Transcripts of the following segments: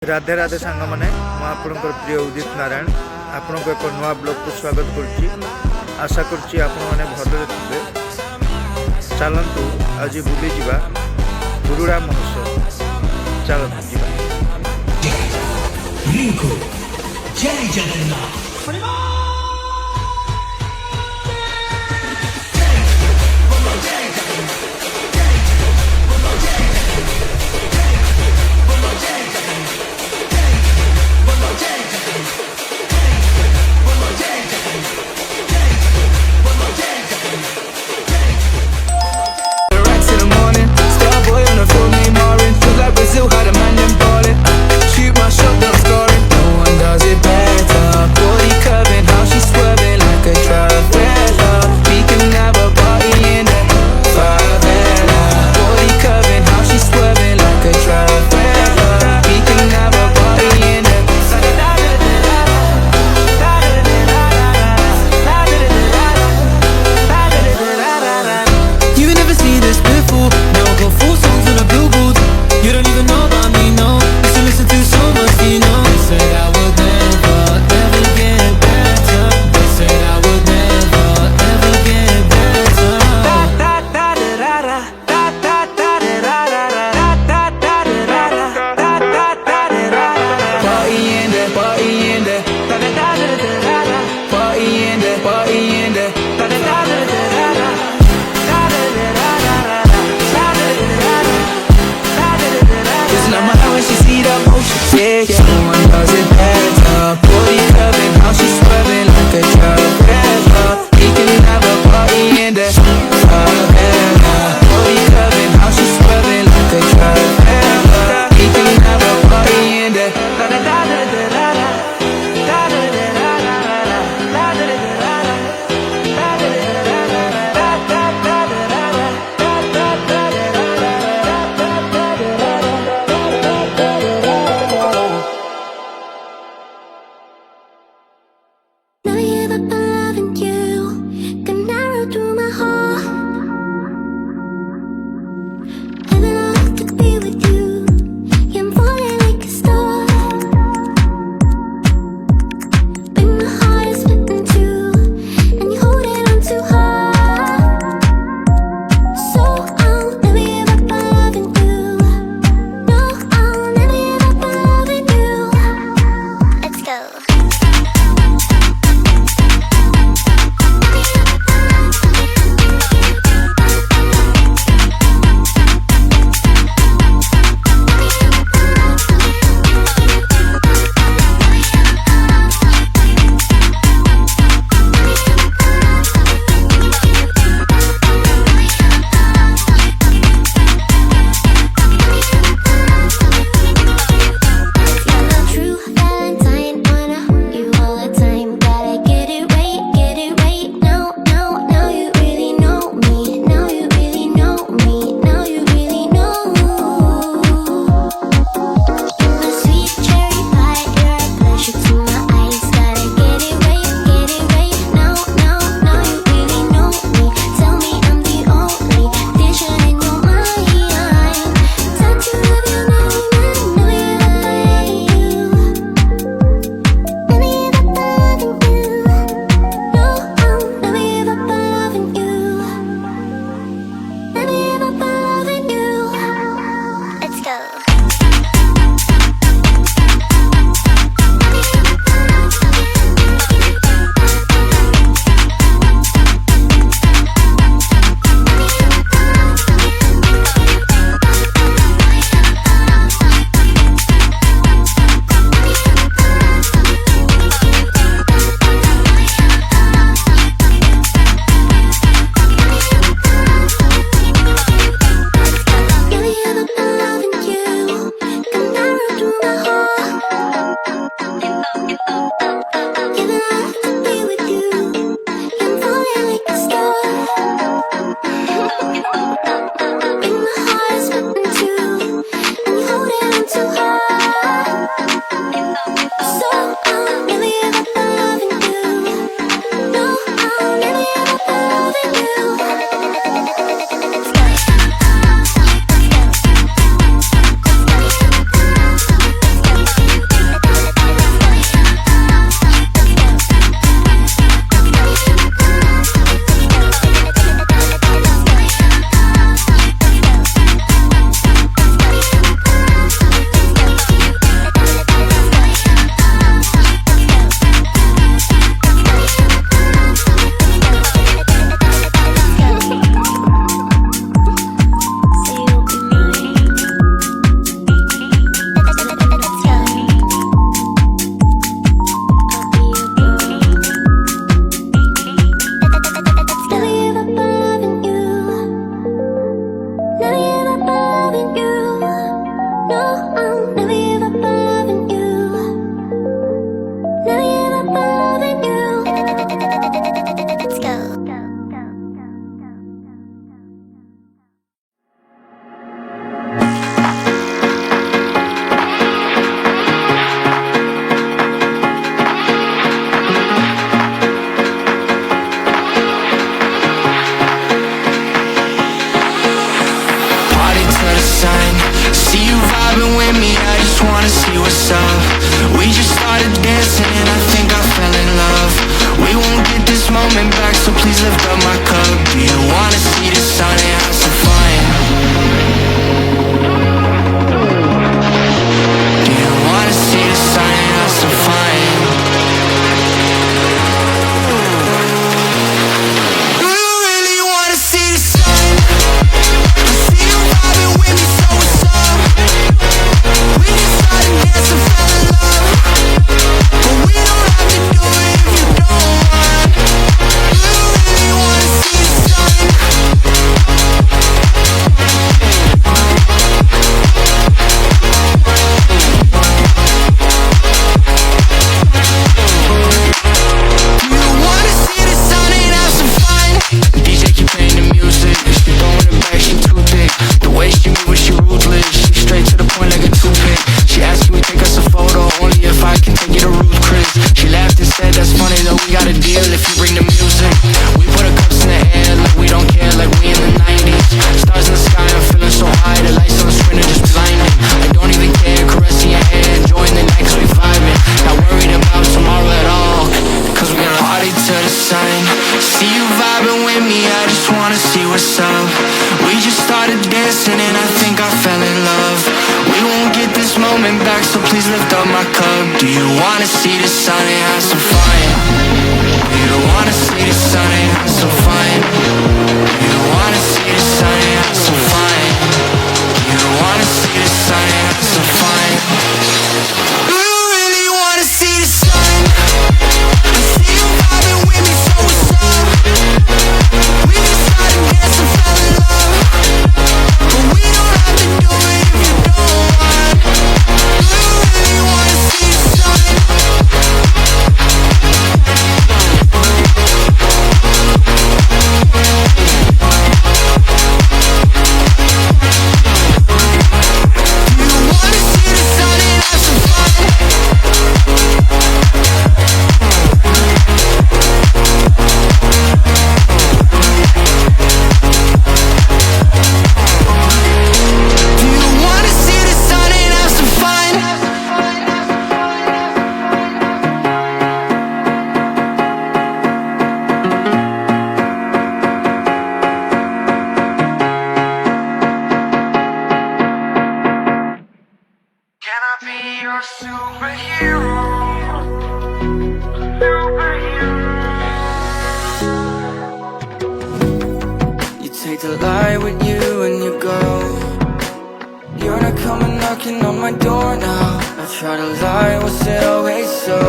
राधे राधे सांग मैंने आपणकर प्रिय उदित नारायण आपण एक नुआ ब्लॉग को स्वागत करुच्ची। आशा करुच्ची आपण मैंने भले थे। चलतु आज बुलीजा कुरुड़ा महोत्सव चलतु जा। Do you wanna see the sun and have some fun? Do you wanna see the sun and have some fun? Do you wanna see the sun and have some fun? Do you wanna see the sun and have some fun? Do you really wanna see the sun? I see you vibing with me, so what's up? We decided to dance and fell in love, but we don't have to do it if you don't want. Do you really wanna see the sun? Take the light with you and you go. You're not coming knocking on my door now. I try to lie, was it always so?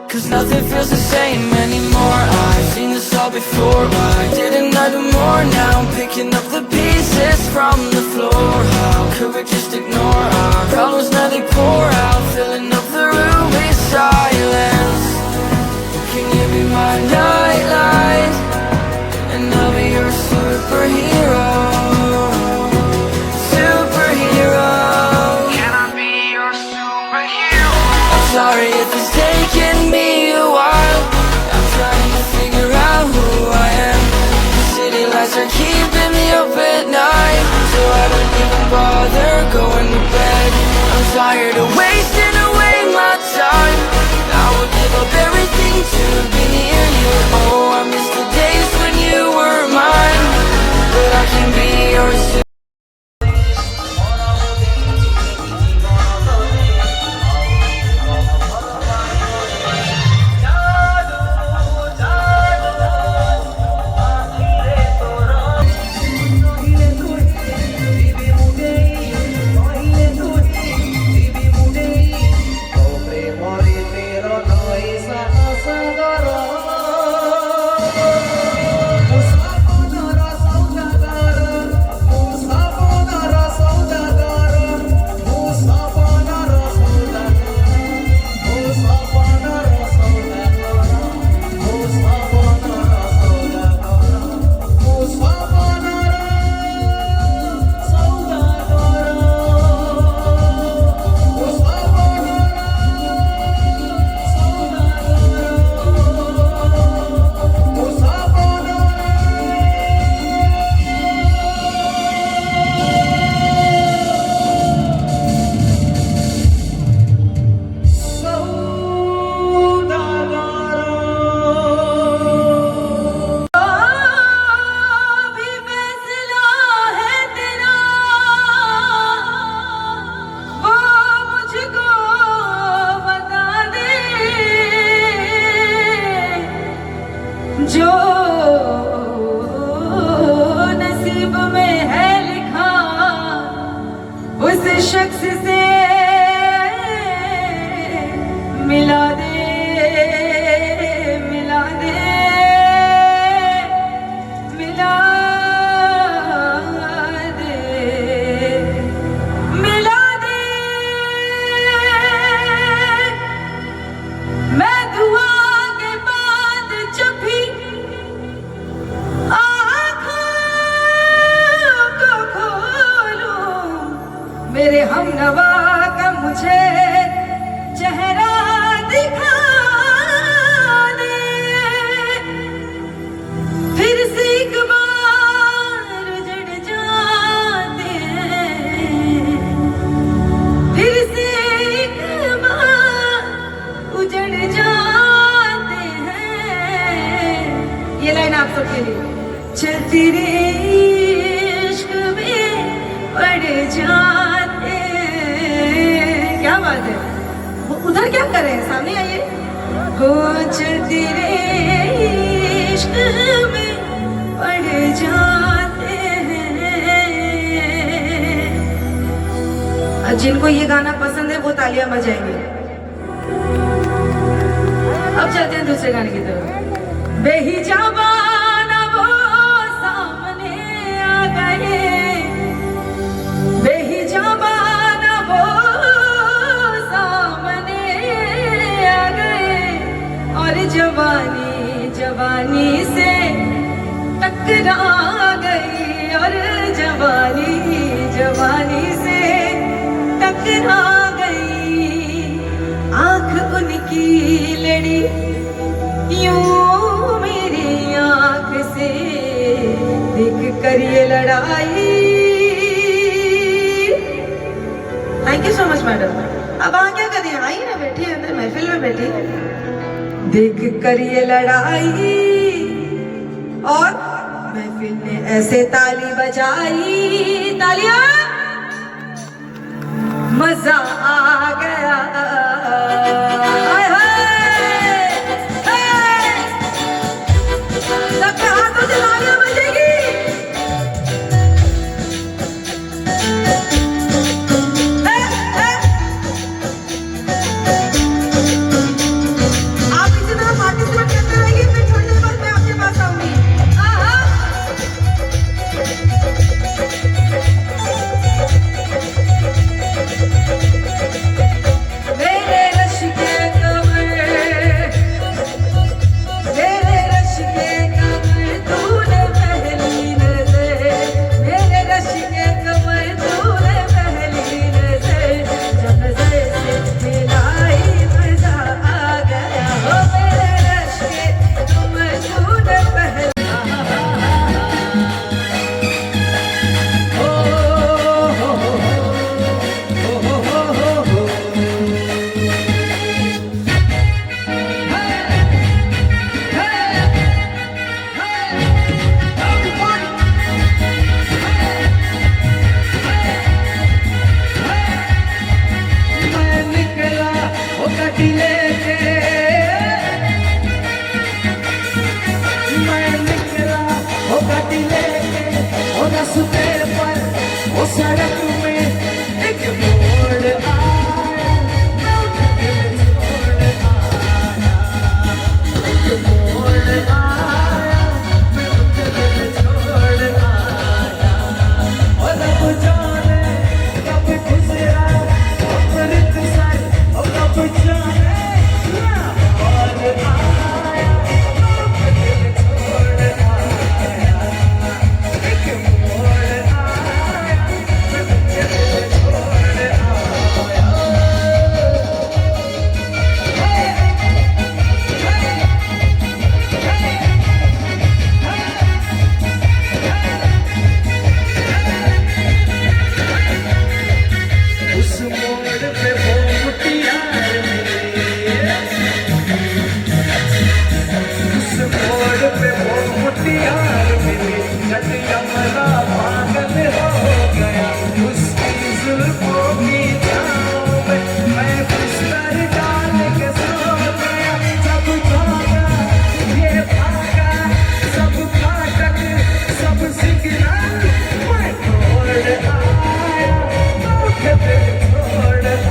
Cause nothing feels the same anymore. I've seen this all before. Why didn't I do more? Now I'm picking up the pieces from the floor. How could we just ignore our problems? Now they pour out, filling up the room with silence. Can you be my nightlight? And I'll be your superhero. Superhero. Can I be your superhero? I'm sorry if it's taken me a while. I'm trying to figure out who I am. The city lights are keeping me up at night, so I don't even bother going to bed. I'm tired of wasting away my time. I would give up everything to be near you. Oh, I miss the days when you were mine, but I can be yours too. जो नसीब में है लिखा उस शख्स से मिला दे, मिला दे, मिला दे, मिला दे। मैं दुआ के बाद जब भी मेरे हमनवा का मुझे चेहरा दिखा दे, फिर से एक बार उजड़ जाते हैं, फिर से एक बार उजड़ जाते हैं। ये लाइन आप सबके लिए। चलती रे इश्क में पड़ जाते, क्या बात है। उधर क्या कर रहे हैं, सामने आइए। हो चलती रे इश्क में पड़ जाते हैं। और जिनको ये गाना पसंद है वो तालियां बजाएंगे। अब चलते हैं दूसरे गाने की तरफ। बेहिजाबाना वो सामने आ गए, बेहिजाबाना वो सामने आ गए, और जवानी जवानी से टकरा गई, और जवानी जवानी से टकरा गई। आंख उनकी लड़ी यूं मेरी आंख से देख कर ये लड़ाई। Thank you so much madam. अब आप क्या कर रही हैं, आइए ना, बैठिए अंदर महफिल में बैठिए। देख कर ये लड़ाई, और महफिल ने ऐसे ताली बजाई, तालियां, मजा आ गया। हाय हाय, हाय। सबके हाथों से तालियां बजेगी। आप इसी तरह पार्टिसिपेट करते रहेंगे, फिर थोड़ी देर बाद मैं आपके पास आऊंगी। मेरे रश के कमर, मेरे रश के कमर तूने पहली नजर, मेरे रश के कमर तूने पहली नजर, जब नजर से मिलाई मजा आ गया। हो मेरे रश के कमर तूने पहली, मैं निकला वो कटी लेके, मैं निकला वो कटी लेके, वो रास्ते पर वो सड़क में एक मोड़ आया, मैं उठ के छोड़ आया, एक मोड़ आया, मैं उठ के छोड़ आया। और अब जाने कब गुजरा अमृतसर, और कब जाने और आया, मैं उठ के छोड़ आया, एक मोड़ आया, मैं उठ के छोड़ आया। उस मोड़ पे वो मुटियार मिले, उस मोड़ पे वो मुटियार मिले, नदिया मला पागल हो गया, उसकी जुल्फों की छाँव में मैं बिस्तर डाल के सो गया। जब भागा ये भागा, सब फाटक सब सिग्नल मैं तोड़ आया, मैं उठ के छोड़ आया,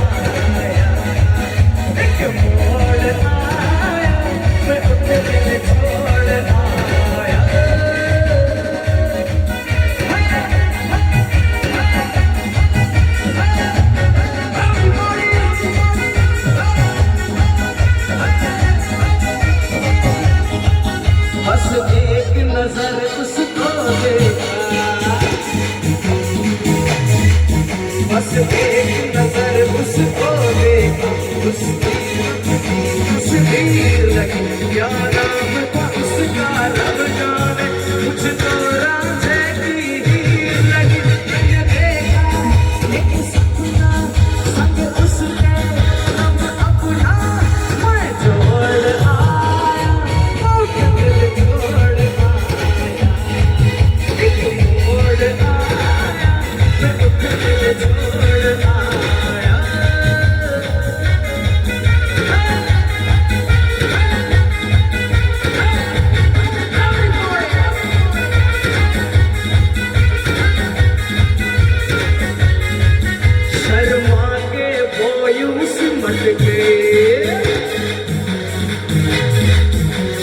एक मोड़ आया, मैं उठ के छोड़ आया। बस एक नजर उसको देखा, बस एक नजर उसको देखा, उसकी तस्वीर लगी, क्या नाम था उसका रब जाने, मुझको रांझे की हीर लगी। मैंने देखा एक सपना संग उसके, अब अपना मैं जोड़ आया, उठ के छोड़ आया, एक मोड़ आया, मैं उठ के छोड़ आया। सिमट के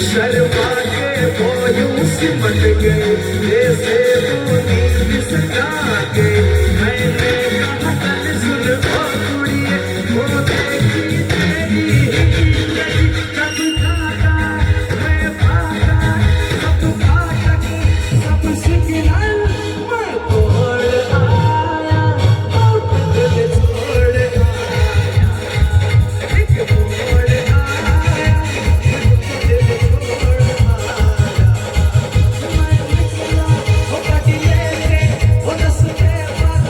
शर्मा के वो यूं सिमट गए जैसे वो नींद सजा के मैंने कहा कल सुन ओ कुड़िए वो देखी तेरी जिंदगी कब खाता मैं भागा सब भागा सब सिग्नल मैं तोड़ आया आउट दिल छोड़ आया एक मोड़ आया दिल छोड़ आया मैं निकला वो कटिले के वो दस के बाद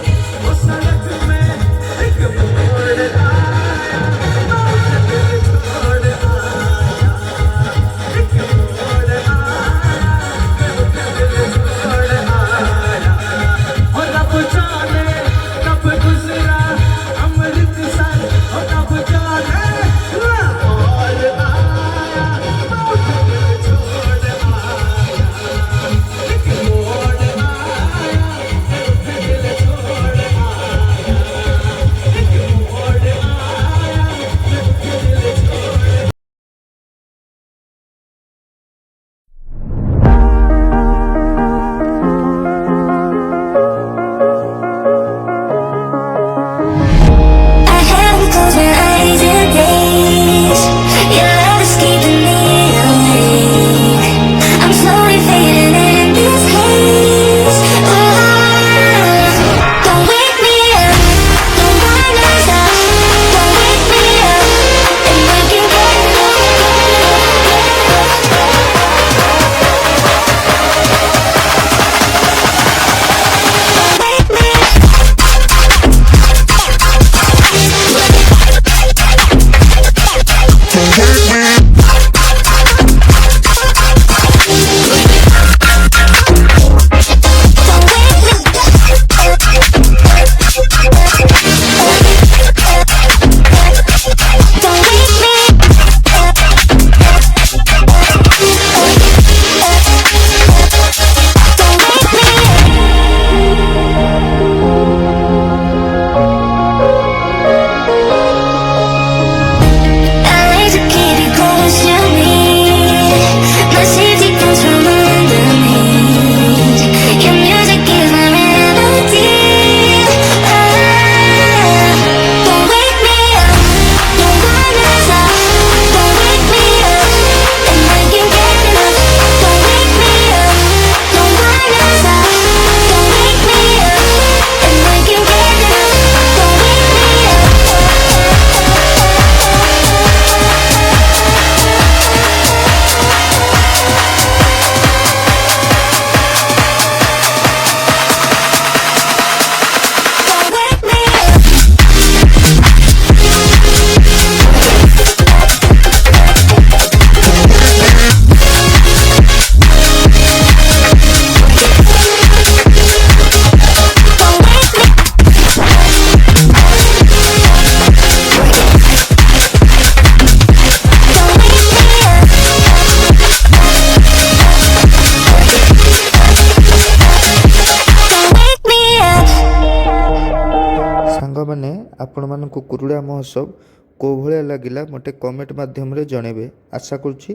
वो सड़क में एक मोड़ आया आउट दिल छोड़ आया एक मोड़ आया दिल छोड़ आया और रब जाने कब गुजरा अमृतसर और रब जाने लाहौर आया आउट दिल छोड़ आया एक मोड़ आया दिल छोड़ आया एक मोड़ आया दिल छोड़ I haven't closed my eyes in days. Your love is keeping me awake. I'm slowly fading in this haze. Don't wake me up, don't wind us up. Don't wake me up, and we can get Wake me up. I like to keep you close to me. My safety comes from underneath. Your music is my remedy. Don't wake me up, don't wind us up. Don't wake me up, and I can get enough. Don't wake me up, don't wind us up. Don't wake me up, and I can get enough. Don't wake me up. Don't wake me up. Don't wake me Don't wake me up. Don't wake me up. ସାଙ୍ଗମାନେ ଆପଣମାନଙ୍କୁ କୁରୁଡ଼ା ମହସବ କେଉଁ ଭଳିଆ ଲାଗିଲା ମୋତେ comment ମାଧ୍ୟମରେ ଜଣାଇବେ। ଆଶା କରୁଛି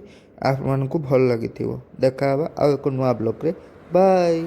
ଆପଣମାନଙ୍କୁ ଭଲ ଲାଗିଥିବ। ଦେଖା ହେବା ଆଉ ଏକ ନୂଆ ବ୍ଲଗ୍ରେ। ବାଏ।